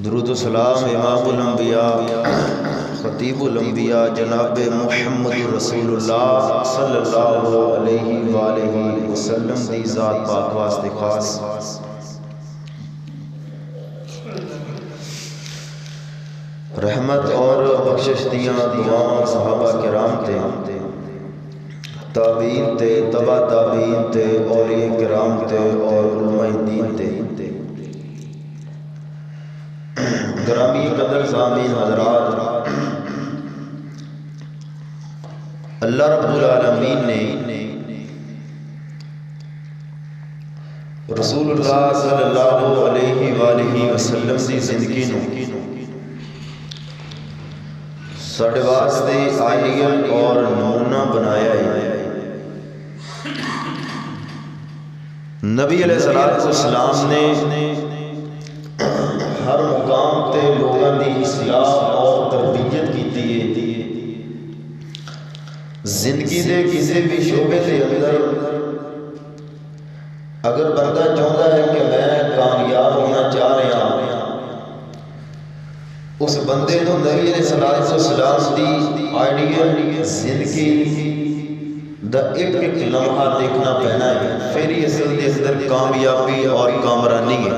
درود و سلام امام الانبیاء خطیب الانبیاء جناب محمد رسول اللہ صلی اللہ علیہ وآلہ وسلم دی ذات پاک واسطے خاص رحمت اور بخشش دیاں دعاں صحابہ کرام تے تابعین تے تبع تابعین تے اولیاء کرام تے اور علماء دین تے گرامی قدر سامعین حضرات، اللہ رب العالمین نے رسول اللہ صلی اللہ علیہ وآلہ وسلم دی زندگی نو ساڈے واسطے آئیڈیل اور نمونہ بنایا ہے۔ نبی علیہ السلام نے ہر مقام تے لوگاں دی اصلاح اور تربیت کیتی ہے۔ زندگی دے کسی بھی شعبے دے اندر اگر بندہ چاہتا ہے کہ میں کامیاب ہونا چاہ رہا ہوں، اس بندے کو نبی علیہ السلام دی آئیڈیل زندگی دا ایک لمحہ دیکھنا پہنا ہے، پھر ہی اصل دے اندر کامیابی اور کامرانی ہے۔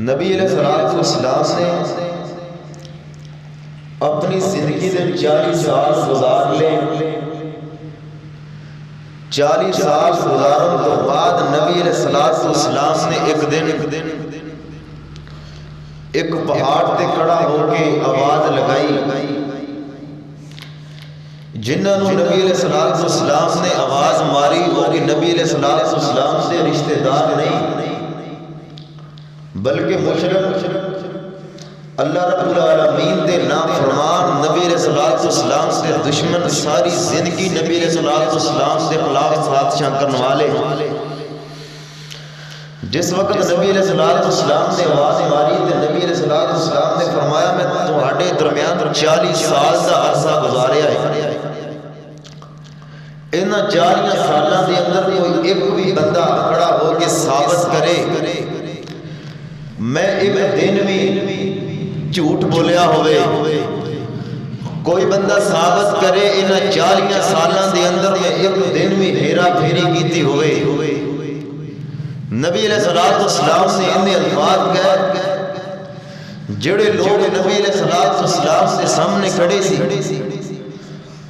نبی علیہ السلام نے اپنی زندگی دے 40 سال گزار لے۔ 40 سال گزارن تو بعد نبی علیہ السلام نے ایک دن ایک پہاڑ تے کھڑا ہو کے آواز لگائی۔ جنہاں نو نبی علیہ السلام نے آواز ماری وہ کہ نبی علیہ السلام سے رشتہ دار نہیں بلکہ مشرک اللہ رب العالمین دے نافرمان نبی علیہ السلام سے دشمن، ساری زندگی نبی علیہ السلام سے خلاف سازشاں کرنے والے۔ جس وقت نبی علیہ السلام نے آواز ماری تو نبی علیہ السلام نے فرمایا میں تمہارے درمیان 40 سال کا عرصہ گزاریا ہے، ان 40 سالوں کے اندر کوئی ایک بھی بندہ کھڑا ہو کے ثابت کرے میں ایک دن بھی جھوٹ بولیا ہوئے، کوئی بندہ ثابت کرے ان 40 سالوں کے اندر میں ایک دن بھی ہیرا پھیری کیتی ہوئے۔ نبی علیہ السلام نے انہیں الفاظ کہے جڑے لوگ نبی علیہ السلام کے سامنے کھڑے سی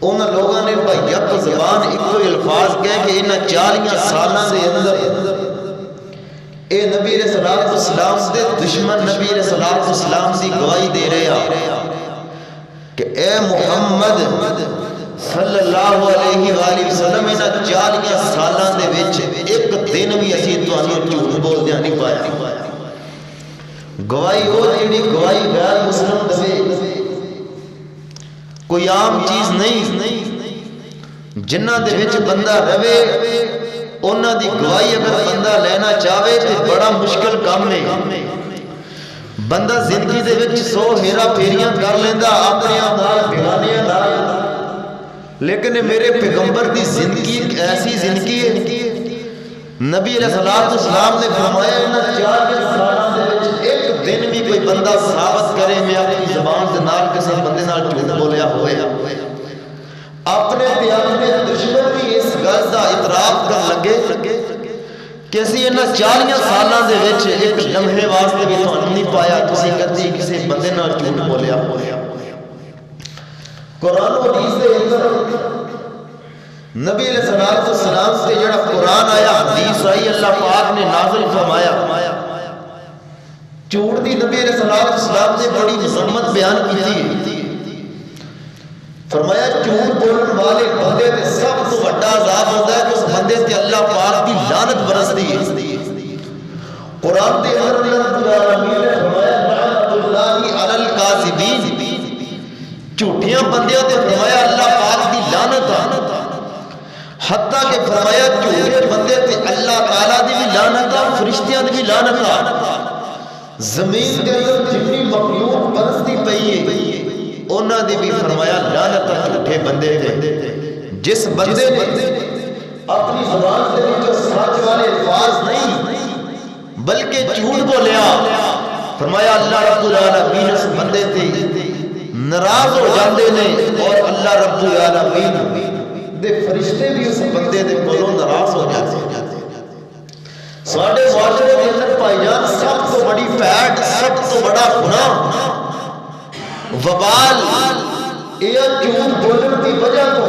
ان لوگوں نے یک زبان ایک الفاظ کہے کہ ان 40 سالوں کے اندر اے نبی علیہ السلام دے دشمن نبی علیہ السلام دی گواہی دے رہے کہ اے محمد صلی اللہ علیہ وآلہ وسلم ان 40 سالوں دے وچ ایک دن بھی اسی تانوں جھوٹ بول دیا نہیں پایا۔ گواہی وہ جڑی گواہی غیر مسلم دے کوئی عام چیز نہیں، جنہ دے وچ بندہ رہے انہاں دی گواہی اگر بندہ لینا چاہے تو بڑا مشکل کام ہے۔ بندہ زندگی دے وچ 100 ہیرا پھیریاں کر لیندا اپنے نال بیگانیاں نال، لیکن میرے پیغمبر دی زندگی ایک ایسی زندگی ہے نبی علیہ السلام نے فرمایا ان 4 سالوں دے وچ ایک دن بھی کوئی بندہ ثابت کرے میں اپنی زبان دے نال کسی بندے نال جھوٹ بولیا ہوئے، اپنے تے اپنے دشمن بھی اس گل دا اعتراف کر لگے کہ اسی ان 40 سالوں دے وچ ایک لمحے واسطے بھی تھانوں نہیں پایا تسی کدی کسی بندے نال جھوٹ بولیا ہویا۔ قرآن و حدیث دے اندر نبی علیہ السلام سے جڑا قرآن آیا حدیث آئی اللہ پاک نے نازل فرمایا، جھوٹ دی نبی علیہ السلام نے بڑی مذمت بیان کی تھی۔ فرمایا جھوٹ بولن والے بندے تے سب تو بڑا عذاب ہوتا ہے کہ اس بندے تے اللہ پاک کی لعنت برستی ہے۔ قرآن دے اندر اللہ رب العالمین نے فرمایا لعنت اللہ علی الکاذبین، جھوٹیاں بندیاں تے فرمایا اللہ پاک کی لعنت ہے، حتیٰ کہ فرمایا جھوٹے بندے تے اللہ تعالیٰ دی بھی لعنت ہے، فرشتیاں دی بھی لعنت ہے۔ زمین کے اندر جتنی مخلوق برستی پئی ہے انہاں دی بھی فرمایا لعنت جھوٹے بندے تھے۔ جس بندے نے اپنی زبان سے جو سچ والے الفاظ نہیں بلکہ جھوٹ بولیا فرمایا اللہ رب العالمین اس بندے تے ناراض ہو جاندے نے اور اللہ رب العالمین دے فرشتے بھی اس بندے دے کولوں ناراض ہو جاتے ہیں۔ ساڈے معاشرے دے اندر بھائی جان سب تو بڑی پیٹ، سب تو بڑا گناہ، وبال یہ جھوٹ بولن کی وجہ تو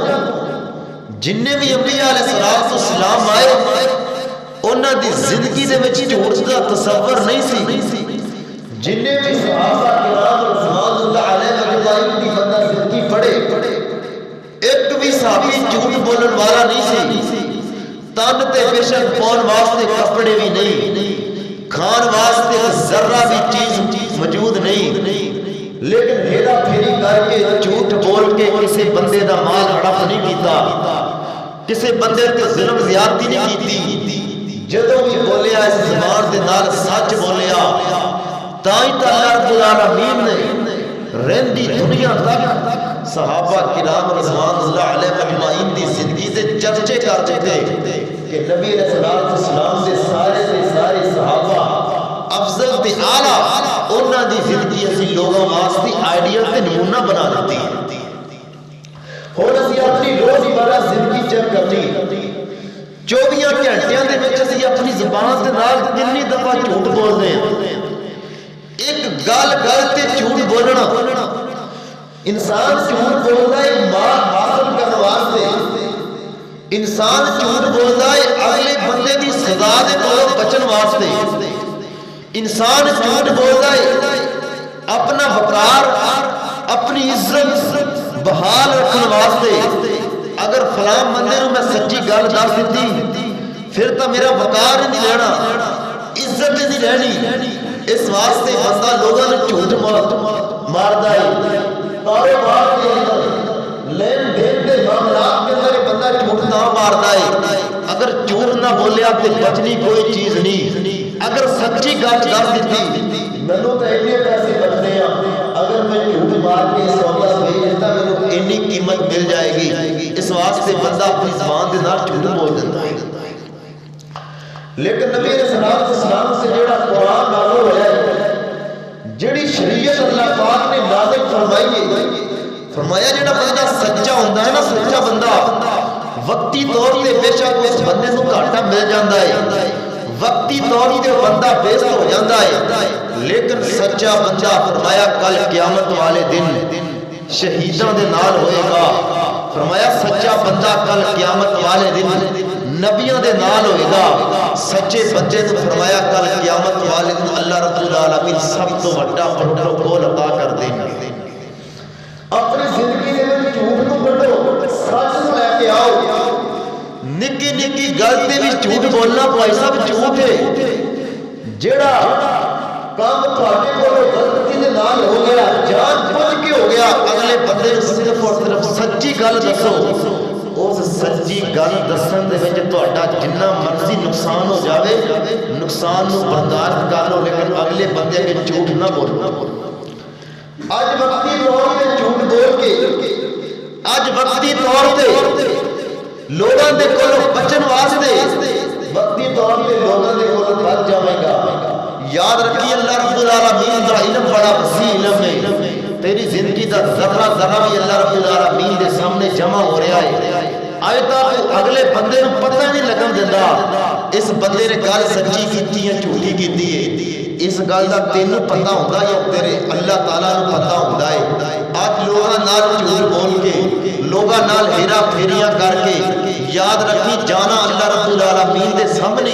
جننے بھی انبیاء علیہ السلام آئے انہاں دی زندگی دے وچ جھوٹ دا تصور نہیں سی۔ جننے بھی صحابہ کرام رضوان اللہ علیہ اجمعین دی بندہ زندگی پڑھے ایک بھی صحابی جھوٹ بولن والا نہیں سی۔ تن تے بے شک پاؤن واسطے کپڑے بھی نہیں، کھان واسطے ذرہ بھی چیز موجود نہیں، لیکن ہیرا پھیری کر کے جھوٹ بول کے کسی بندے دا مال ہڑپ نہیں کیتا، کسی بندے تے ظلم زیادتی نہیں کیتی۔ جدوں بھی بولیا اس زبان دے نال سچ بولیا، تائیں تے اللہ رب العالمین نے رہندی دنیا تک صحابہ کرام رضوان اللہ علیہ اجمعین دی زندگی دے چرچے کرتے تھے کہ نبی علیہ السلام دے سارے صحابہ افضل تے اعلیٰ انہاں دی زندگی اسی لوگوں واسطے آئیڈیل تے نمونہ بنا دیتی ہے۔ ہن اسی اپنی روزمرہ زندگی چیک کرنی 24 گھنٹیاں دے وچ اسی اپنی زبان دے نال کتنی دفعہ جھوٹ بولدے ہیں۔ ایک گل تے جھوٹ بولنا، انسان جھوٹ بولتا ہے مال حاصل کرنے واسطے، انسان جھوٹ بولتا ہے اگلے بندے دی سزا دے کولوں بچن واسطے، انسان جھوٹ بولتا ہے اپنا وقار اپنی عزت بحال رکھنے واسطے۔ اگر فلاں بندے نوں میں سچی گل دس دتی پھر تو میرا وقار ہی نہیں رہنا، عزت ہی نہیں رہنی، اس واسطے بندہ لوگوں نے جھوٹ ماردا ہے۔ کاروبار کے اندر لین دین کے معاملات کے اندر بندہ جھوٹ نہ ماردا ہے۔ اگر جھوٹ نہ بولیا تو بچنی کوئی چیز نہیں۔ اگر سچی گل دس دیتی مینوں تو اتنے پیسے بچنے ہیں، اگر میں جھوٹ مار کے سودا بھیج دیتا مینوں اتنی قیمت مل جائے گی، اس واسطے بندہ اپنی زبان دے نال جھوٹ بول دیتا ہے۔ لیکن نبی علیہ السلام سے جڑا قرآن نازل ہوا ہے، جڑی شریعت اللہ پاک نے نازل فرمائی ہے، فرمایا جڑا بندہ سچا ہوندا ہے نا، سچا بندہ وقتی طور تے بے شک اس بندے نوں گھاٹا مل جاندا ہے، وقتی طور تے بندہ بیست ہو جاندا ہے، لیکن سچا بندہ فرمایا کل قیامت والے دن شہیداں دے نال ہوئے گا۔ فرمایا سچا بندہ کل قیامت والے دن نبیوں دے نال ہوئے گا۔ سچے بندے نوں فرمایا کل قیامت والے دن اللہ رب العالمین سب تو بڑا پروٹوکول عطا کر دے گا۔ اپنی زندگی دے وچ جھوٹ نوں کڈو، سچ نوں لے کے آؤ۔ نکی نکی گل تے بھی جھوٹ بولنا بھائی صاحب جھوٹ ہے۔ جیڑا کام تہاڈے کولوں غلطی دے نال ہو گیا، جان بوجھ کے ہو گیا، اگلے بندے نوں صرف اور صرف سچی گل دسو۔ اس سچی گل دسن دے وچ تہاڈا جنہ مرضی نقصان ہو جاوے، نقصان نوں برداشت کر لو، لیکن اگلے بندے کے جھوٹ نہ بولو۔ اج وقتی طور تے جھوٹ بول کے، اج وقتی طور تے لوگاں دے کولوں بچن واسطے وقتی طور تے لوگاں دے کولوں بچ جاوے گا۔ یاد رکھیے اللہ رب العالمین دا علم بڑا وسیع علم ہے، تیری زندگی دا ذرہ ذرہ بھی اللہ رب العالمین دے سامنے جمع ہو رہا ہے۔ آئے تو اگلے بندے نوں پتہ نہیں لگن دیندا اس بندے نے گل سچی کیتی ہے جھوٹی کیتی ہے، اس گل دا تینوں پتہ ہوندا ہے، تیرے اللہ تعالیٰ نوں پتہ ہوندا ہے۔ آج لوگاں نال جھوٹ بول کے، لوگاں نال ہیرا پھیریاں کر کے، یاد رکھی جانا اللہ رب العالمین دے سامنے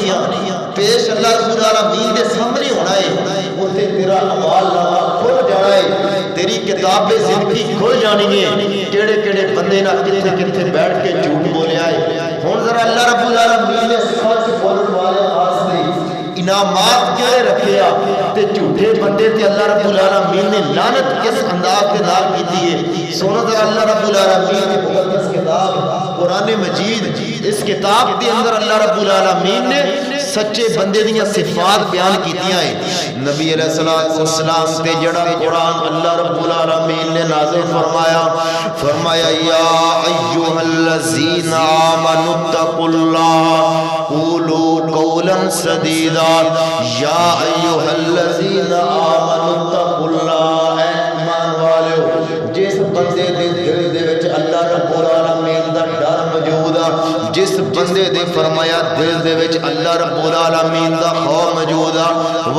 پیش اللہ رب العالمین دے سامنے ہونا ہے، اوتے تیرا اعمال نامہ کھل جانا ہے، تیری کتاب زندگی کھل جانی ہے، کیڑے کیڑے بندے نہ کتھے کتھے بیٹھ کے جھوٹ بولیا ہے۔ ہن ذرا اللہ رب العالمین نے سچ بولن والے واسطے انعامات کیڑے رکھے آ تے جھوٹے بندے تے اللہ رب العالمین نے لعنت کس انداز دے نال کیتی ہے۔ سنو ذرا اللہ رب العالمین کی مقدس کتاب قرآن مجید، اس کتاب کے اندر اللہ رب العالمین نے سچے بندے دیاں صفات بیان کیتیاں ہیں۔ نبی علیہ السلام تے جڑا قرآن اللہ رب العالمین نے نازل فرمایا یا ایھا الذین آمنوا اتقوا اللہ قولوا قولا سدیدا یا ایھا الذین آمنوا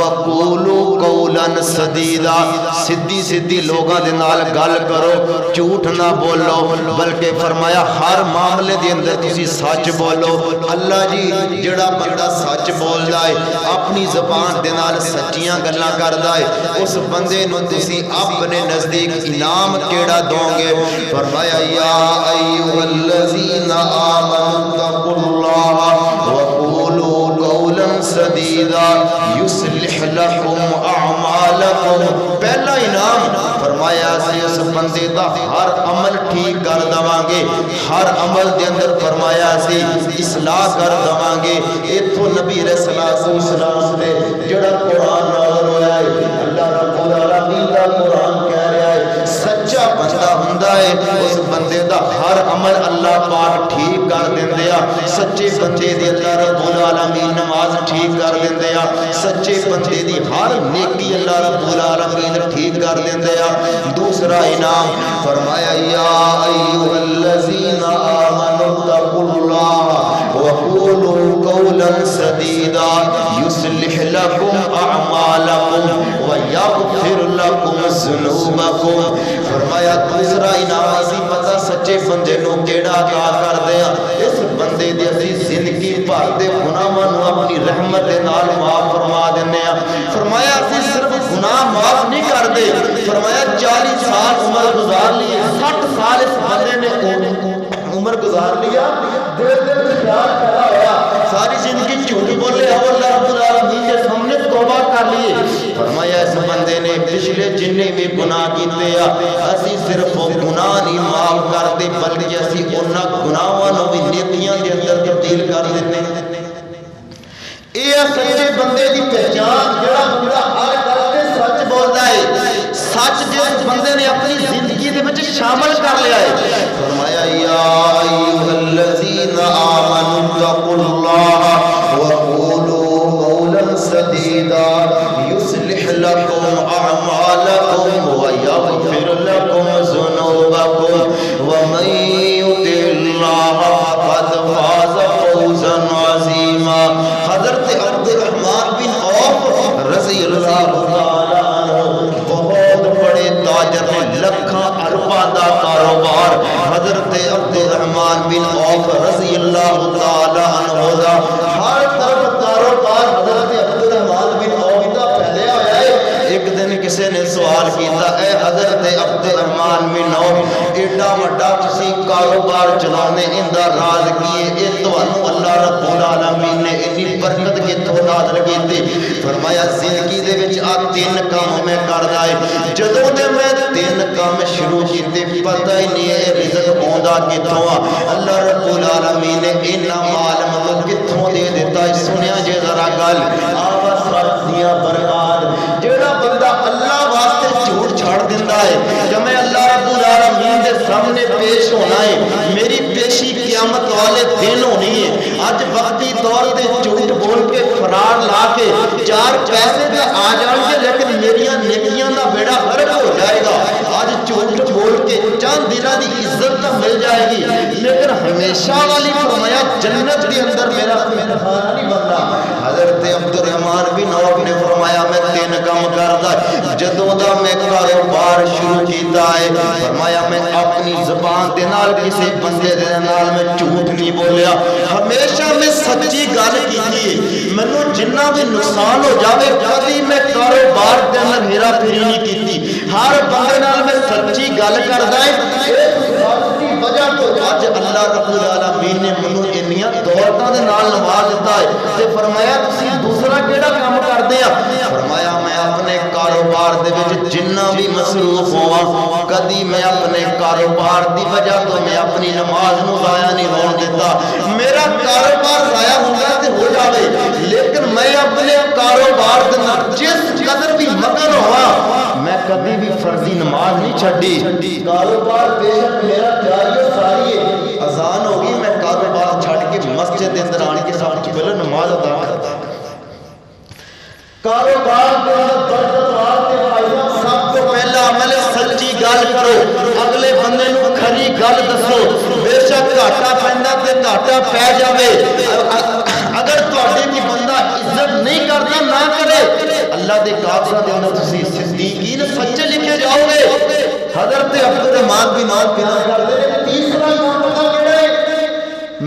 وقولو قولا سدیدا سدھی سدھی لوگاں دے نال گل کرو جھوٹ نہ بولو بلکہ فرمایا ہر معاملے دے اندر تسی سچ بولو اللہ جی جڑا بندہ سچ بولدا ہے اپنی زبان دے نال سچیاں گلاں کردا ہے اس بندے نو تسی اپنے نزدیک انعام کیڑا دو گے فرمایا یا ایھا الذین آمنوا اتقوا اللہ وقولوا قولا سدیدا یصلح لکم اعمالکم پہلا انعام فرمایا سے اس بندے دا ہر عمل ٹھیک کر دواں گے ہر عمل دے اندر فرمایا سے اصلاح کر دواں گے ایتھوں نبی رسول اللہ نے جڑا قرآن نازل ہویا ہے اللہ رب العالمین دا قرآن کہہ رہا ہے سچا بندہ ہوندا ہے اس بندے دا ہر عمل اللہ پاک ٹھیک کر دیندے آ سچے بندے دی اللہ رب العالمین نماز ٹھیک کر دیندے آ سچے بندے دی ہر نیکی اللہ رب العالمین ٹھیک کر دیندے آ دوسرا انعام فرمایا یا ایھا الذین آمنوا اتقوا اللہ وقولوا قولا سدیدا یصلح لکم اعمالکم ویغفر لکم ذنوبکم فرمایا دوسرا انعام اسی پتہ سچے بندے نو کیڑا عطا کر دیا اس بندے دی اسی زندگی بھر دے گناہاں نو اپنی رحمت دے نال معاف فرما دینے آ فرمایا اسی صرف گناہ معاف نہیں کر دے فرمایا 40 سال عمر گزار لی 60 سال اس بندے نے عمر گزار لیا دل دل خیال پیدا ہوا ساری زندگی جھوٹ بولے اور اللہ رب العالمین کے سامنے توبہ کر لیے فرمایا اس بندے نے پچھلے جننے بھی گناہ کیتے آ اسی صرف گناہ نہیں معاف کر دے بلکہ اسی انہاں گناہاں نو بھی نیکیاں دے اندر تبدیل کر دیتے اے سچے بندے دی پہچان جڑا بندہ ہر گل تے سچ بولدا ہے سچ جس بندے نے اپنی زندگی دے وچ شامل کر لیا ہے فرمایا یا ایھا الذین آمنوا اتقوا اللہ وقولوا قولا سدیدا یصلح لکم اعمالکم ویغفر لکم ذنوبکم ومن یطع اللہ فقد فاز فوزا عظیما حضرت عبد الرحمن بن عوف رضی اللہ تعالی عنہ بہت بڑے تاجر ہیں لکھاں ارباں دا کاروبار حضرت عبد الرحمن بن عوف رضی اللہ تعالی عنہ دا ہر طرف کاروبار حضرت عبد الرحمن بن عوف دا پھیلیا ہوا ہے ایک دن کسی نے سوال کیتا اے حضرت عبد الرحمن بن عوف ایڈا وڈا تسی کاروبار چلانے اندا راز کیے اے تانوں اللہ رب العالمین نے اتنی برکت کتھوں نازل کیتی فرمایا زندگی دے وچ آ 3 کام میں کردا ہے جدوں تے میں 3 کام شروع کیتے پتہ ہی نہیں ہے رزق ہوندا کتھوں اللہ رب العالمین نے انہاں مال مطلب کتھوں دے دیتا ہے سنیا جے ذرا گل آواز دیاں برکات جڑا بندہ اللہ واسطے جھوٹ چھڑ دیندا ہے جب میں اللہ رب العالمین دے سامنے پیش ہونا ہے میری پیشی قیامت والے دن ہونی ہے اج وقتی طور تے جھوٹ بول کے فرار لا کے 4 پیسے تے آ جان گے لیکن میریاں نیکیاں دا بیڑا غرق ہو جائے گا اج جھوٹ بول کے چند دناں دی عزت تو مل جائے گی لیکن ہمیشہ والی فرمایا جنت کے اندر میرا خانہ نہیں بننا حضرت عبد الرحمن بن عوف نے فرمایا میں 3 کام کردا جدوں دا میں کاروبار شروع کیتا ہے فرمایا میں اپنی زبان دے نال کسی بندے دے نال میں جھوٹ نہیں بولیا ہمیشہ میں سچی گل کیتی ہے مینوں جنہ بھی نقصان ہو جاوے کبھی میں کاروبار دے اندر ہیرا پھیری نہیں کیتی ہر بندے نال میں سچی گل کردا ہے وجہ تو اج اللہ رب العالمین نے منوں انیاں دولتاں دے نال نواز دیتا ہے تے فرمایا تسی دوسرا کیڑا کام کردے آ فرمایا میں اپنے کاروبار دے وچ جنہ بھی مصروف ہوواں کدی میں اپنے کاروبار دی وجہ تو میں اپنی نماز نو ضائع نہیں ہون دیتا میرا کاروبار ضائع ہوندا تے ہو جاوے لیکن میں اپنے کاروبار دے نال جس قدر بھی مگن ہوا میں کبھی بھی فرضی نماز نہیں چھڈی کاروبار بے شک میرا جاری ساری ہے اذان ہوگی میں کاروبار چھڈ کے مسجد دے اندر آن کے سب تو پہلے نماز ادا کرتا کاروبار دے اندر برکت واسطے بھائیو سب تو پہلا عمل سچی گل کرو اگلے بندے نو کھری گل دسو بے شک گھاٹا پیندا تے گھاٹا پے جاوے اگر تواڈی دی بندہ عزت نہیں کردا نہ کرے اللہ دے کاغذات دے اندر تسی صدیقین سچے لکھے جاؤ گے۔ حضرت عبدالرحمن بن عوف بیان کرتے ہیں تیسرا نام پتہ کیڑا ہے؟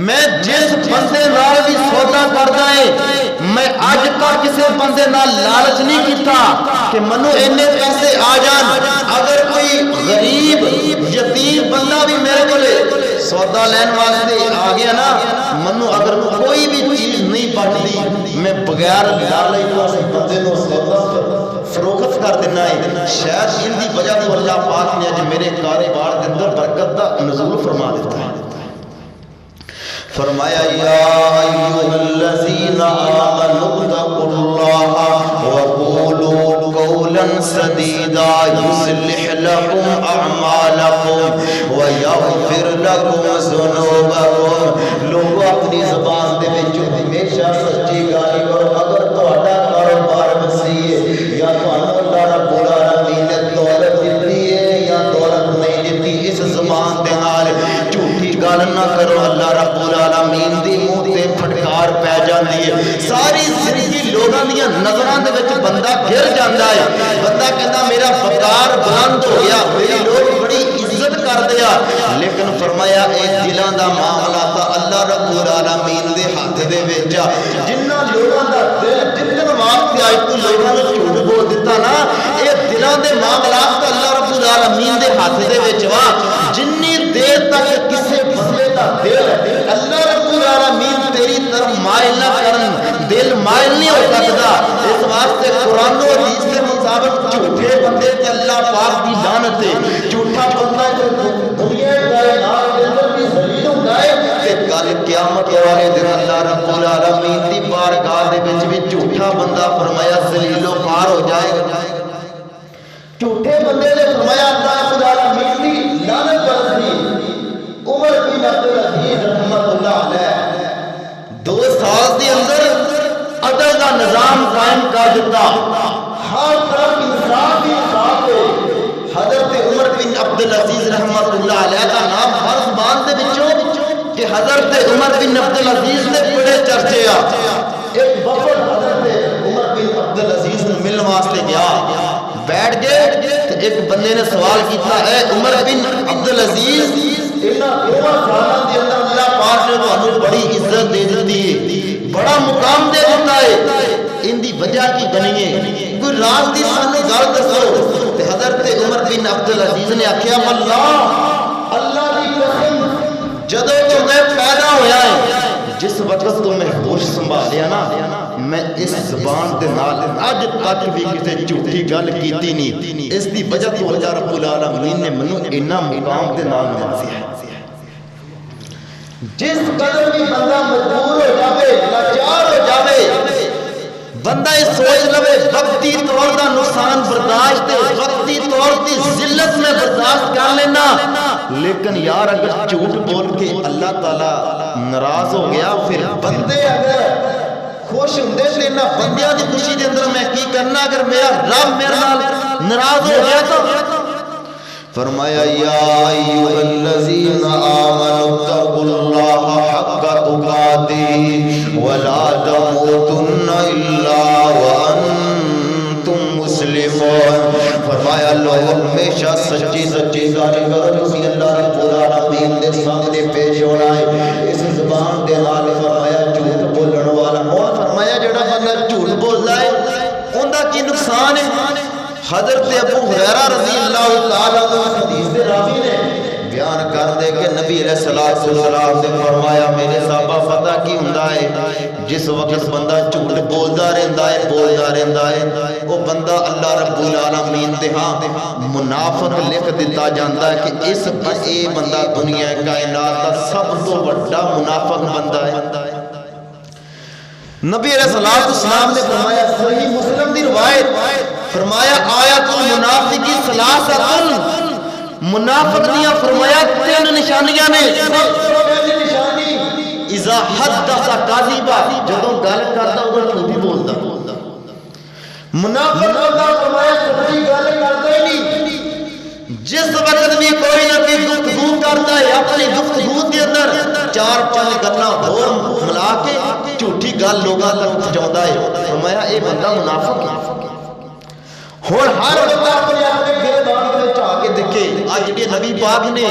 میں جس بندے نال بھی سودا کردا ہے میں اج تک کسی بندے نال لالچ نہیں کیتا کہ منو اینے پیسے آ جان۔ اگر کوئی غریب یتیم بندہ بھی میرے کولے سودا لین واسطے آ گیا نا، منو اگر کوئی بھی چیز نہیں بچتی میں بغیر لالچ اس بندے نو سودا فروخت کر دینا ہے۔ شاید ان دی وجہ تو اللہ پاک نے اج میرے کاروبار دے اندر برکت دا نزول فرما دیتا ہے۔ فرمایا یا ایھا الذین آمنوا اتقوا اللہ وقولوا قولا سدیدا یصلح لکم اعمالکم ویغفر لکم ذنوبکم۔ لوگو اپنی زبان دے وچ ہمیشہ سچی گل کرو۔ اگر تہاڈا کاروبار وسیع ہے یا تہانوں اللہ رب العالمین نے دولت دتی ہے یا دولت نہیں دتی، اس زبان دے نال جھوٹی گل نہ کرو۔ اللہ رب العالمین دی منہ تے پھٹکار پی جاندی ہے۔ ساری زندگی لوگاں دیاں نظراں دے وچ بندہ گر جاندا ہے۔ بندہ کہندا میرا وقار بلند ہو گیا، میری لوگ بڑی عزت کردے آ، لیکن فرمایا اے دلاں دا معاملہ تا اللہ رب العالمین دے ہاتھ دے وچ آ۔ جنہاں لوگاں دا دل جتن واسطے اج تو لوگاں نے جھوٹ بول دتا نا، اے دلاں دے معاملات تا اللہ رب العالمین دے ہاتھ دے وچ وا۔ جنی دیر تک کسے بندے دا دل اللہ رب العالمین تیری طرف مائل نہ کرن، دل مائل نہیں ہو سکتا۔ اس واسطے قرآن و حدیث کے مطابق جھوٹے بندے تے اللہ پاک دی لعنت ہے۔ جھوٹا بندہ جو دنیا کائنات کے اندر بھی ذلیل ہوندا ہے تے کل قیامت والے دن اللہ رب العالمین دی بارگاہ دے وچ بھی جھوٹا بندہ فرمایا ذلیل و خوار ہو جائے گا۔ جھوٹے بندے نے فرمایا اللہ رب العالمین دی لعنت برسنی۔ عمر بن عبدالعزیز رحمۃ اللہ علیہ 2 سال دے اندر عدل کا نظام قائم کر دیتا، ہر طرف انصاف ہی انصاف ہے۔ حضرت عمر بن عبدالعزیز رحمۃ اللہ علیہ کا نام ہر زبان دے وچوں کہ حضرت عمر بن عبدالعزیز دے بڑے چرچے آ۔ ایک وفد حضرت عمر بن عبدالعزیز نوں ملن واسطے گیا، بیٹھ گئے تے ایک بندے نے سوال کیتا، اے عمر بن عبدالعزیز انہاں 2 سالاں دے اندر اللہ پاک نے تانوں بڑی عزت دے دتی ہے، بڑا مقام دے دیتا ہے، ان دی وجہ کی بنی ہے؟ کوئی راز دی سانوں گل دسو۔ تے حضرت عمر بن عبدالعزیز نے آکھیا اللہ دی قسم جدوں تو میں پیدا ہویا ہے جس وقت تو میں ہوش سنبھالیا نا، میں اس زبان دے نال اج تک بھی کسے جھوٹی گل کیتی نہیں۔ اس دی وجہ تو اللہ رب العالمین نے منوں انہاں مقام دے نال نوازیا ہے۔ جس قدر بھی بندہ مجبور ہو جاوے، لاچار ہو جاوے، بندہ یہ سوچ لوے وقتی طور دا نقصان برداشت ہے، وقتی طور دی ذلت میں برداشت کر لینا، لیکن یار اگر جھوٹ بول کے اللہ تعالی ناراض ہو گیا، پھر بندے اگر خوش ہوندے تے نہ بندیاں دی خوشی دے اندر میں کی کرنا؟ اگر میرا رب میرے نال ناراض ہو گیا تو فرمایا یا ایھا الذین آمنوا اتقوا اللہ حق تقاتہ ولا تموتن الا وانتم مسلمون۔ فرمایا لوگ ہمیشہ سچی گل کرو، تسی اللہ رب العالمین دے سامنے پیش ہونا ہے۔ اس زبان دے نال فرمایا جھوٹ بولن والا اور فرمایا جڑا بندہ جھوٹ بولدا ہے اوندا کی نقصان ہے؟ حضرت ابو ہریرہ رضی اللہ تعالیٰ عنہ حدیث دے راوی نے بیان کر دے کہ نبی علیہ الصلوۃ والسلام نے فرمایا میرے صحابہ پتہ کی ہوندا ہے جس وقت بندہ جھوٹ بولدا رہندا ہے وہ بندہ اللہ رب العالمین دے ہاں منافق لکھ دتا جاندا ہے کہ اس بندہ دنیا کائنات دا سب تو بڑا منافق بندہ ہے۔ نبی علیہ الصلوۃ والسلام نے فرمایا صحیح مسلم دی روایت فرمایا آیت المنافق ثلاثۃ، منافق دیاں فرمایا 3 نشانیاں نے۔ پہلی نشانی اذا حدث کاذبا، جدوں گل کردا او جھوٹ بولدا۔ منافق دا فرمایا سچی گل کردا ہی نہیں، جس وقت بھی کوئی نہ کوئی گفتگو کرتا ہے اپنی گفتگو کے اندر 4-5 گلاں ہور ملا کے جھوٹی گل لوگاں تک پہنچاوندا ہے۔ فرمایا اے بندہ منافق ہے۔ اگے نبی پاک نے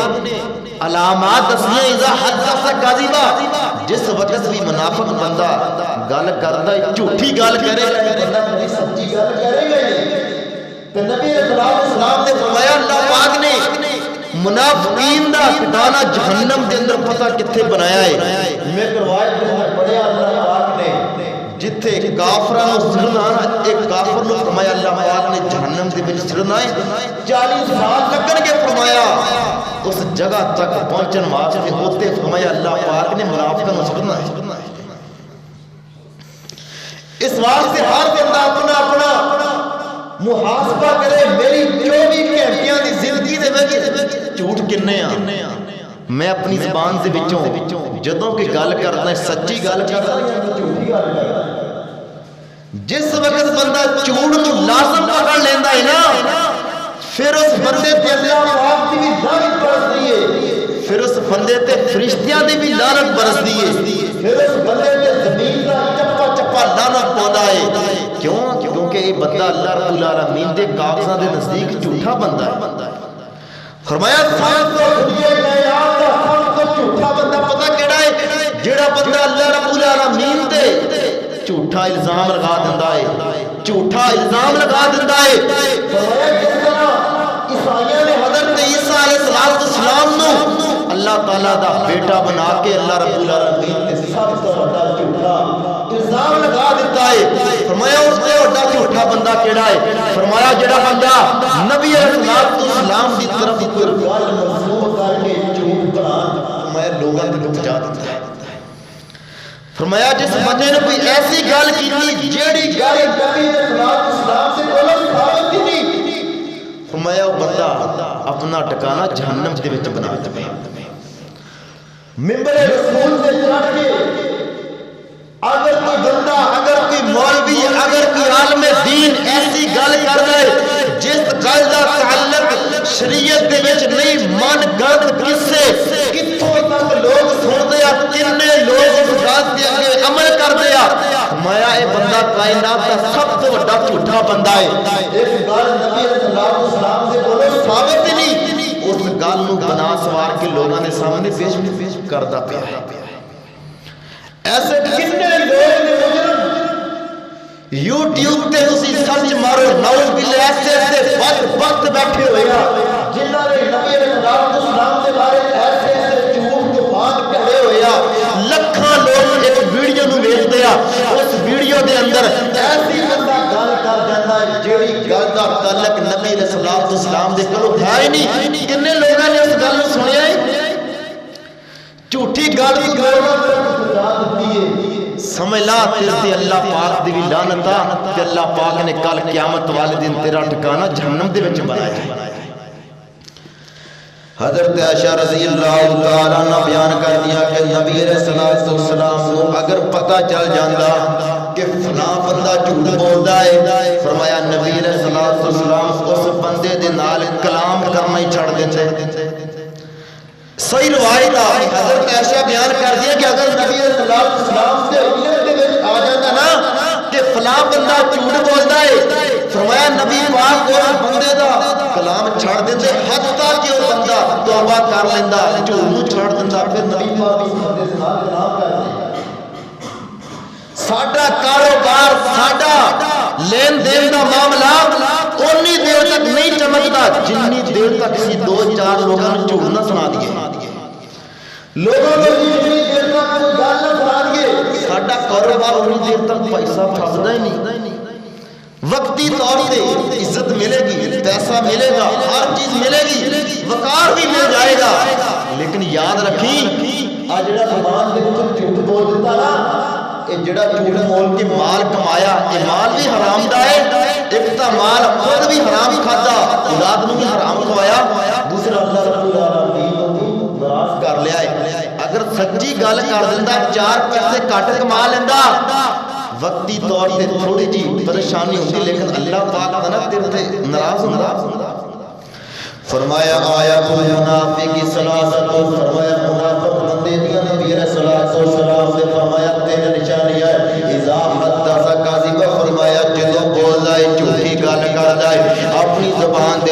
علامات دسیاں اذا حدث کاذبا، جس وقت بھی منافق بندہ گل کردا ہے جھوٹی گل کرے بندہ کبھی سچی گل کرے گا تے نبی صلی اللہ علیہ وسلم نے فرمایا اللہ پاک نے منافقین دا ٹھکانہ جہنم دے اندر پتہ کتھے بنایا ہے. میں روایت میں پڑھیا اللہ پاک نے جتھے کافراں نوں سڑنا ایک کافر نوں فرمایا اللہ پاک نے جہنم دے وچ سڑنا ہے 40 سال لگن گے فرمایا اس جگہ تک پہنچن واسطے اوتے فرمایا اللہ پاک نے منافقاں نوں سڑنا ہے. اس واسطے ہر بندہ اپنا اپنا محاسبہ کرے میری 24 گھنٹیاں دی زندگی دے وچ جھوٹ کنے آ. میں اپنی زبان دے وچوں جدوں کہ گل کردا ہے سچی گل کردا یا جھوٹی گل کردا. جس وقت بندہ جھوٹ نوں لازم پکڑ لیندا ہے نا پھر اس بندے تے اللہ پاک دی بھی لعنت برسدی ہے، پھر اس بندے تے فرشتیاں دی بھی لعنت برسدی ہے، پھر اس بندے تے زمین دا چپا چپا لعنت پوندا ہے. کیوں؟ کیونکہ یہ بندہ اللہ رب العالمین دے کاغذاں دے نزدیک جھوٹا بندہ ہے. فرمایا سب تو دنیا کائنات دا سب تو جھوٹا بندہ پتہ کیڑا ہے؟ جیڑا بندہ اللہ رب العالمین تے جھوٹا الزام لگا دیندا ہے، جھوٹا الزام لگا دیندا ہے. فرمایا جس طرح عیسائیاں نے حضرت عیسیٰ علیہ السلام نو اللہ تعالیٰ دا بیٹا بنا کے اللہ رب العالمین تے سب تو بڑا جھوٹا الزام لگا دیتا ہے. فرمایا اس سے بڑا جھوٹا بندہ کیڑا ہے؟ فرمایا جڑا بندہ نبی علیہ السلام دی طرف کوئی گل منسوب کر کے جھوٹ بنا فرمایا لوگاں دے لک جا دیتا ہے. فرمایا جس بندے نے کوئی ایسی گل کی جیڑی گل نبی علیہ السلام سے کوئی ثابت ہی نہیں، فرمایا وہ بندہ اپنا ٹھکانہ جہنم دے وچ بنا دے. ممبر رسول سے چڑھ کے اگر کوئی بندہ اگر کوئی مولوی اگر کوئی عالم دین ایسی گل کر دے جس گل دا تعلق شریعت دے وچ نہیں من گرد قصے کتھوں تک لوگ سنتے آ کنے لوگ اس گل تے اگے عمل کرتے آ فرمایا اے بندہ کائنات دا سب تو بڑا جھوٹا بندہ ہے. ایک گل نبی صلی اللہ علیہ وسلم دے کولوں ثابت ہی نہیں اس گل نوں بنا سوار کے لوگاں دے سامنے پیش کردا پیا ہے. ایسے کنے لوگ نے مجرم یوٹیوب تے تسی سرچ مارو نعوذ باللہ ایسے ایسے وقت بیٹھے ہوئے ہیں جنہاں نے نبی علیہ السلام کے بارے ایسے ایسے جھوٹ طوفان کھڑے ہوئے ہیں. لکھاں لوگ ایک ویڈیو نوں ویکھدے ہیں اس ویڈیو دے اندر ایسی بندہ گل کر جاندا ہے جیڑی گل دا تعلق نبی علیہ السلام دے کولوں ہے ہی نہیں. کنے لوگاں نے اس گل نوں سنیا ہے جھوٹی گل دی گوراں پہنچا دتی ہے. سمجھ لا تے اللہ پاک دی بھی لعنت تے اللہ پاک نے کل قیامت والے دن تیرا ٹھکانہ جہنم دے وچ بنایا ہے. حضرت عائشہ رضی اللہ تعالیٰ عنہ بیان کر دیا کہ نبی علیہ السلام کو اگر پتہ چل جاندا کہ فلاں بندہ جھوٹ بولدا ہے فرمایا نبی علیہ السلام اس بندے دے نال کلام کرنا ہی چھڑ دیندے. صحیح روایت حضرت عائشہ بیان کر دیا کہ اگر نبی علیہ السلام سے علم دے وچ آ جاندا نا کہ فلاں بندہ جھوٹ بولدا ہے فرمایا نبی پاک اس بندے دا کلام چھڑ دیندے حتیٰ کہ وہ بندہ توبہ کر لیندا جھوٹ نوں چھڑ دیندا پھر نبی پاک اس بندے سے نال کلام کردے. ساڈا کاروبار ساڈا لین دین دا معاملہ اونی دیر تک نہیں چمکتا جنی دیر تک اسی دو چار لوگوں نے جھوٹ نہ سنا دیے لوگوں کو جنی دیر تک کوئی گل نہ سنا دیے ساڈا کاروبار اونی دیر تک پیسہ پھسدا ہی نہیں. وقتی طور پہ عزت ملے گی پیسہ ملے گا ہر چیز ملے گی وقار بھی مل جائے گا لیکن یاد رکھی آ جڑا زبان دے وچ جھوٹ بول دیتا نا یہ جڑا جھوٹ بول کے مال کمایا یہ مال بھی حرام دا ہے. ایک تا مال خود بھی حرام کھادا اولاد نوں بھی حرام کھوایا دوسرا اللہ رب العالمین نوں ناراض کر لیا ہے. اگر سچی گل کر دیندا چار پیسے کٹ کما لیندا وقتی طور تے تھوڑی جی پریشانی ہوندی لیکن اللہ پاک دا تیرے تے ناراض ہوندا. فرمایا آیت المنافق ثلاثۃ فرمایا منافق بندے دی نبی علیہ السلام نے فرمایا تین نشانیاں اذا حدث کاذب فرمایا جدوں بولدا ہے جھوٹی گل کردا ہے اپنی زبان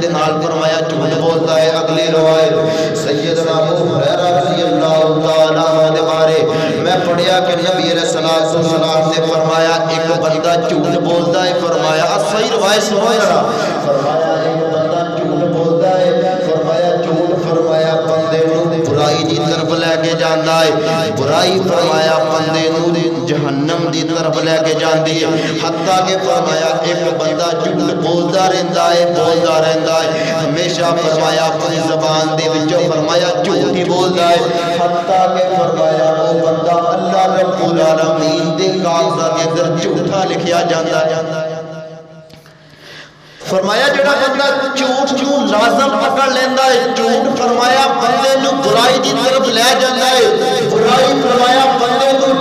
دے نال فرمایا جھوٹ بولتا ہے. اگلی روایت سیدنا ابو ہریرہ رضی اللہ تعالی عنہ دے بارے میں پڑھیا کہ نبی علیہ الصلوۃ والسلام نے فرمایا ایک بندہ جھوٹ بولتا ہے. فرمایا صحیح روایت سنو ذرا. فرمایا ایک بندہ جھوٹ بولتا ہے. فرمایا جھوٹ فرمایا بندے نوں برائی دی طرف لے کے جاندا ہے. برائی فرمایا بندے نوں جہنم دی طرف لے کے جاندی ہے. حتیٰ کہ فرمایا ایک بندہ جھوٹ بولتا رہندا ہے ہمیشہ فرمایا اپنی زبان دے وچوں فرمایا جھوٹ ہی بولدا ہے. حتیٰ کہ فرمایا وہ بندہ اللہ رب العالمین دے کاغذات دے اندر جھوٹا لکھیا جاندا ہے. فرمایا جڑا بندہ جھوٹ کیوں لازم پکڑ لیندا ہے. جھوٹ فرمایا بندے نوں برائی دی طرف لے جاندا ہے. برائی فرمایا بندے نوں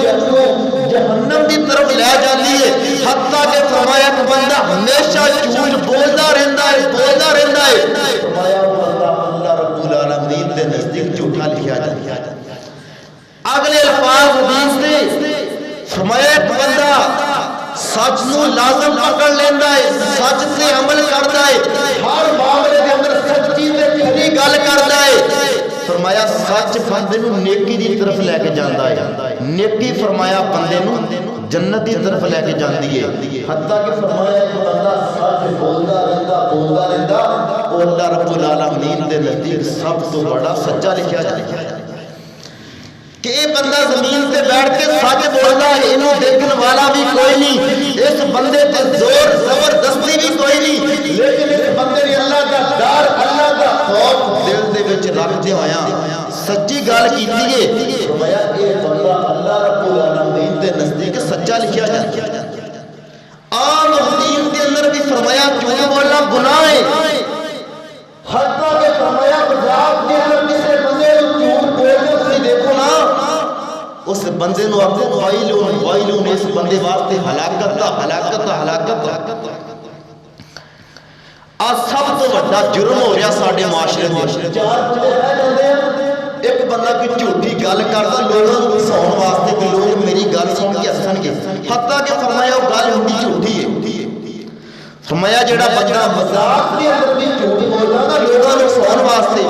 جہنم دی طرف لے جاندی ہے. حتیٰ کہ فرمایا بندہ ہمیشہ جھوٹ بولدا رہندا ہے. فرمایا وہ بندہ اللہ رب العالمین دے نزدیک جھوٹا لکھیا جاندا ہے. اگلے الفاظ حدیث دے فرمایا ایک بندہ سچ نو لازم پکڑ لیندا ہے. سچ تے عمل کردا ہے. ہر معاملے دے اندر سچی تے کھری گل کردا ہے. فرمایا سچ بندے نو نیکی دی طرف لے کے جاندا ہے. نیکی فرمایا بندے نو جنت دی طرف لے کے جاندی ہے. حتیٰ کہ فرمایا ایک بندہ سچ بولدا رہندا او اللہ رب العالمین دے نزدیک سب تو بڑا سچا لکھیا جاندا ہے. کہ یہ بندہ زمین تے بیٹھ کے سچ بولدا ہے. اینو دیکھن والا بھی کوئی نہیں. اس بندے تے زور زبردستی بھی کوئی نہیں. لیکن اس بندے نے اللہ دا ڈر اللہ دا خوف دل دے وچ رکھدے ہویا سچی گل کیتی ہے. فرمایا یہ بندہ اللہ رب العالمین دے نزدیک سچا لکھیا جاندا ہے. عام حدیث کے اندر بھی فرمایا جھوٹ بولنا گناہ ہے. حتیٰ کہ فرمایا مذاق کے اندر کسی بندے کو جھوٹ بولنے سے دیکھو نا اس بندے نو آکھو وائلون اس بندے واسطے ہلاکت. آج سب تو بڑا جرم ہو رہا ساڈے معاشرے میں. ایک بندہ کوئی جھوٹی گل کردا لوگوں کو ہساؤن واسطے کہ لوگ میری گل سن کے ہسن گے. حتیٰ کہ فرمایا وہ گل ہوندی جھوٹی ہے. فرمایا جڑا بندہ مذاق دے اندر بھی جھوٹ بولدا نا لوگوں کو ہساؤن واسطے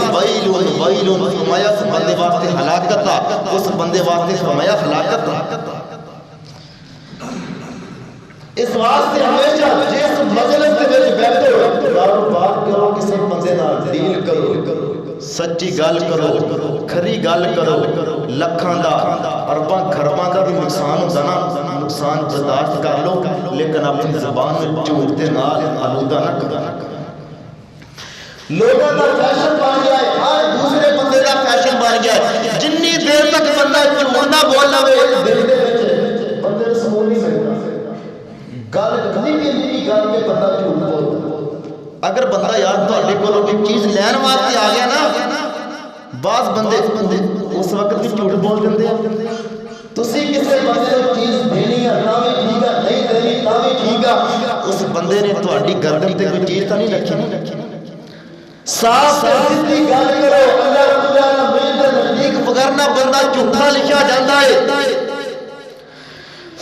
وائلون فرمایا اس بندے واسطے ہلاکت. اس بندے واسطے فرمایا ہلاکت. اس واسطے ہمیشہ جس مجلس دے وچ بیٹھو دارو بات کرو کسی بندے نال ڈیل کرو سچی گل کرو کھری گل کرو. لکھاں دا ارباں کھرباں دا بھی نقصان ہوندا نا نقصان برداشت کر لو لیکن اپنی زبان میں جھوٹ دے نال آلودہ نہ کرو. لوگوں کا فیشن بن گیا ہے. ہر دوسرے بندے دا فیشن بن گیا ہے. جنی دیر تک بندہ جھوٹ نہ بول لوے دل دے وچ بندے نوں سکون نہیں ملدا. گل کدی بھی نہیں گل کے بندہ جھوٹ بولدا. اگر بندہ یار تہاڈے کولوں کوئی چیز لین واسطے آ گیا نا بعض بندے اس وقت بھی جھوٹ بول دیندے ہیں. تسی کسی بندے کو چیز دینی ہے تاں بھی ٹھیک ہے نہیں دینی تاں بھی ٹھیک ہے. اس بندے نے تہاڈی گردن تے کوئی چیز تاں نہیں رکھی. صاف سیدھی گل کرو اللہ رب العالمین دے نزدیک وگرنہ بندہ جھوٹا لکھیا جاندا ہے.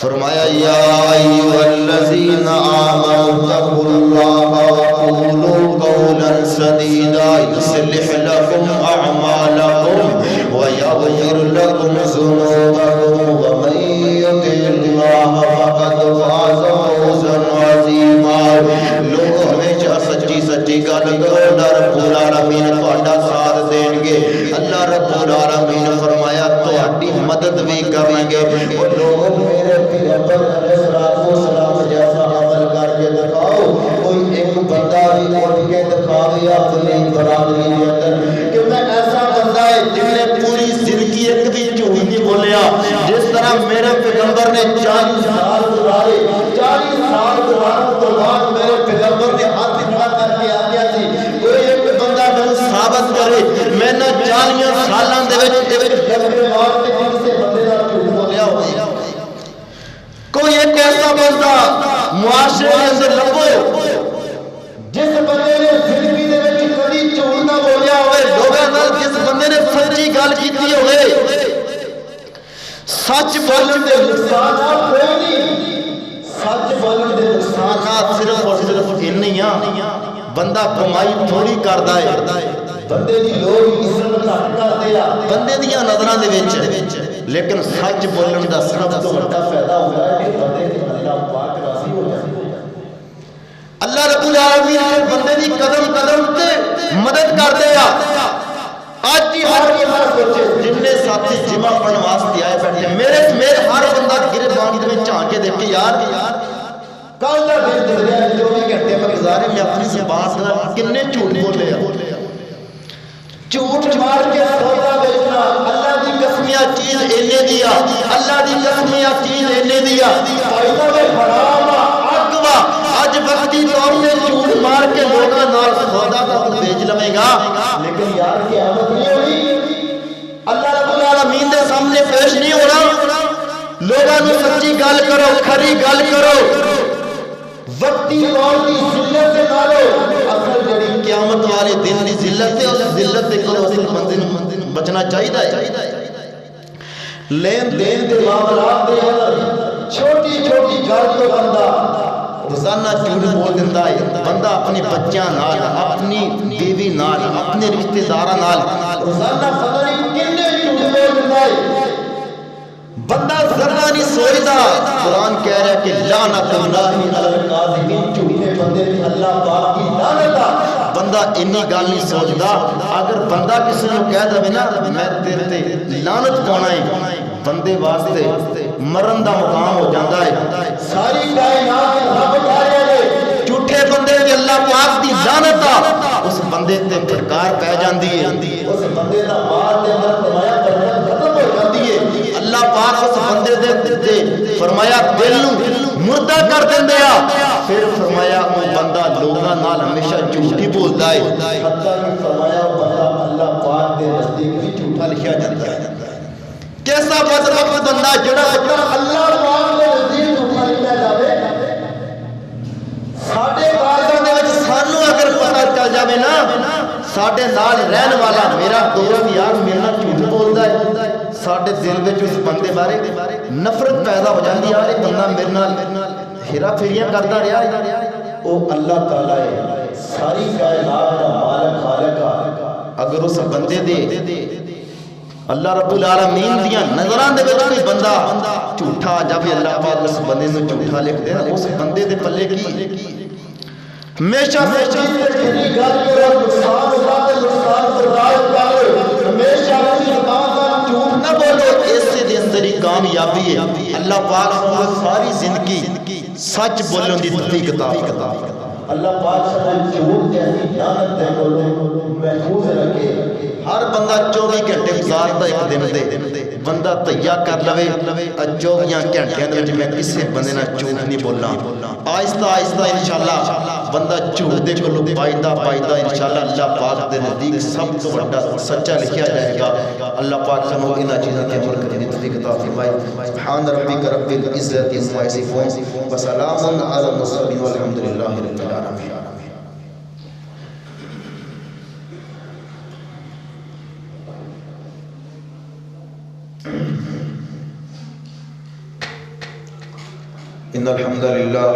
فرمایا یا ایھا الذین آمنوا اتقوا اللہ وقولوا قولا سدیدا یصلح لکم اعمالکم ویغفر لکم ذنوبکم ومن یطع اللہ فقد فاز فوزا عظیما. لوگ ہمیشہ سچی گل کرو. اللہ رب العالمین تہاڈا ساتھ دین گے. اللہ رب العالمین فرمایا تہاڈی مدد بھی کریں گے. اور لوگ میرے پیغمبر علیہ السلام جیسا عمل کر کے دکھاؤ. کوئی ایک بندہ بھی اٹھ کے دکھاوے اپنی برادری کے اندر کہ میں ایسا بندہ ہے جس نے پوری زندگی ایک بھی جھوٹ نہیں بولیا. جس طرح میرے پیغمبر نے 40 سال گزارے 40 سال گزارنے تو بعد میرے پیغمبر نے ہاتھ کھڑا کر کے آگیا تھی کوئی ایک بندہ میں ثابت کرے میں نہ 40 سالاں دے وچ جبے مار کے کسی بندے دا جھوٹ بولیا ہوئے. کوئی ایک ایسا بندہ معاشرے کے اندر لبو جس بندے نے زندگی دے وچ کبھی جھوٹ نہ بولیا ہوئے. لوگاں نال جس بندے نے سچی گل کیتی ہوئے. سچ بولن دے نقصانات کوئی نہیں. سچ بولن دے نقصانات صرف اور صرف انہی ہیں بندہ کمائی تھوڑی کردا ہے، بندے دی لوگ عزت گھٹ کردے آ بندے دیاں نظراں دے وچ، لیکن سچ بولن دا سب تو بڑا فائدہ ہوندا ہے کہ بندے تے اللہ پاک راضی ہو جائے۔ اللہ رب العالمین نے بندے دی قدم قدم تے مدد کردے آ۔ آج کی ہر بچے جن نے ساتھی جمعہ پڑھن واسطے آئے بیٹھے، میرے ہر بندہ گربان دے وچ جھانک کے دیکھ یار کل دا دن گزریا 24 گھنٹے میں گزارے، میں اپنی زبان سے کنے جھوٹ بولے آ، جھوٹ مار کے سودا بیچنا، اللہ دی قسمیہ چیز اینے دیا، اللہ دی قسمیہ چیز اینے دیا، فائدہ میں حرام اگوا اج وقتی طور سے جھوٹ مار کے لوگاں نال سودا دا بیچ لوے گا، لیکن یار قیامت نہیں ہوئی، اللہ رب العالمین دے سامنے پیش نہیں ہونا۔ لوگاں نوں سچی گل کرو، کھری گل کرو، وقتی طور دی ذلت سے نالو اصل جڑی قیامت والے دن دی ذلت ہے، اس ذلت تے کولوں اصل بندے نوں بچنا چاہیدا ہے۔ لین دین دے معاملات دے اندر چھوٹی چھوٹی گل تو بندہ روزانہ جھوٹ بول دیندا ہے، بندہ اپنی بچیاں نال، اپنی بیوی نال، اپنے رشتہ داراں نال روزانہ پتہ نہیں کنے جھوٹ بول دیندا ہے، بندہ ذرا نہیں سوچدا۔ قرآن کہہ رہا ہے کہ لعنت اللہ علی الکاذبین، جھوٹے بندے تے اللہ پاک کی لعنت آ۔ بندہ انی گل نہیں سوچدا، اگر بندہ کسی نوں کہہ دے نا میں تیرے تے لعنت پانا ہے، بندے واسطے مرن دا مقام ہو جاندا ہے۔ ساری کائنات رب کہہ رہے ہیں جھوٹے بندے تے اللہ پاک دی لعنت آ، اس بندے تے پھٹکار پہ جاندی ہے، اس بندے دا مال تے اندر فرمایا برکت ختم ہو جاندی ہے۔ اللہ پاک اس بندے دے فرمایا دل نوں مردہ کر دیندے آ، پھر فرمایا وہ بندہ لوگاں نال ہمیشہ جھوٹ ہی بولدا ہے، حتیٰ کہ فرمایا وہ بندہ اللہ پاک دے نزدیک بھی جھوٹا لکھیا جاندا ہے۔ کیسا بدبخت بندہ جڑا اللہ پاک دے نزدیک جھوٹا لکھیا جاوے۔ ساڈے کالجاں دے وچ سانوں اگر پتہ چل جاوے نا ساڈے نال رہن والا میرا دوست یار میرے نال جھوٹ بولدا ہے، ساڈے دل وچ اس بندے بارے نفرت پیدا ہو جاندی ہے، یار یہ بندہ میرے نال ہیرا پھیریاں کردا رہیا ہے۔ او اللہ تعالی ہے ساری کائنات دا مالک خالق، اگر اس بندے دے اللہ رب العالمین دیاں نظراں دے وچ کوئی بندہ جھوٹا جاوے، اللہ پاک اس بندے نوں جھوٹا لکھ دے، اس بندے دے پلے کی ہمیشہ جتنی گل کرو نقصان ہوگا تے نقصان برداشت کرو، ہمیشہ اپنی زبان دا جھوٹ نہ بولو، اس دے اندر ہی کامیابی ہے۔ اللہ پاک ساری زندگی سچ بولن دی توفیق عطا فرمائے۔ اللہ پاک سب جھوٹ جیسی لعنت دے کولوں محفوظ رکھے۔ ہر بندہ 24 گھنٹے گزاردا ایک دن دے، بندہ تیار کر لوے 24 گھنٹے دے وچ میں کسے بندے نال جھوٹ نہیں بولنا۔ آہستہ آہستہ انشاءاللہ بندہ جھوٹ دے کولوں پائدا انشاءاللہ اللہ پاک دے نزدیک سب تو بڑا سچا لکھیا جائے گا۔ اللہ پاک سانوں انہاں چیزاں تے عمل کرنے دی توفیق عطا فرمائے۔ سبحان ربک رب العزت عما یصفون وسلام علی المرسلین والحمد للہ رب العالمین۔ ان الحمد للہ